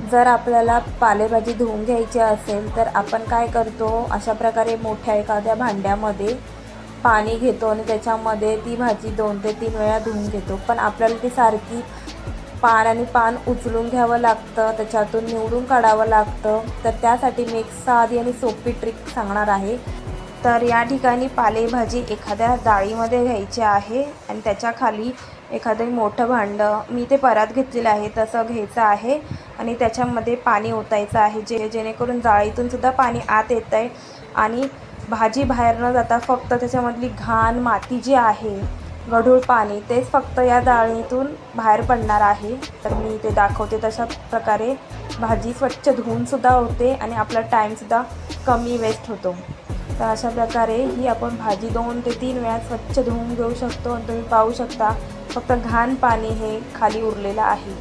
जर आपल्याला पालेभाजी धुवून घ्यायची असेल तर आपण काय करतो, अशा प्रकारे मोठ्या एखाद्या भांड्यामध्ये पाणी घेतो आणि त्याच्यामध्ये ती भाजी 2 ते 3 वेळा धुवून घेतो. पण आपल्याला ती सारखी पान उचलून घ्यावं लागतं, त्याच्यातून निवडून काढावं लागतं. तर त्यासाठी मी एक साधी आणि सोपी ट्रिक सांगणार आहे. तर या ठिकाणी पालेभाजी एखाद्या डाळीमध्ये घ्यायची आहे आणि त्याच्या खाली एखादं मोठं भांडं, मी ते परात घेतलेलं आहे तसं घ्यायचं आहे आणि त्याच्यामध्ये पाणी ओतायचं आहे, जेणेकरून जाळीतून सुद्धा पाणी आत येतं आहे आणि भाजी बाहेर न जाता फक्त त्याच्यामधली घाण माती जी आहे, गढूळ पाणी, तेच फक्त या डाळीतून बाहेर पडणार आहे. तर मी ते दाखवते तशा प्रकारे भाजी स्वच्छ धुवूनसुद्धा होते आणि आपला टाईमसुद्धा कमी वेस्ट होतो. तर अशा प्रकारे ही आपण भाजी 2 ते 3 वेळा स्वच्छ धुवून घेऊ शकतो आणि तुम्ही पाहू शकता फक्त घाण पाणी हे खाली उरलेलं आहे.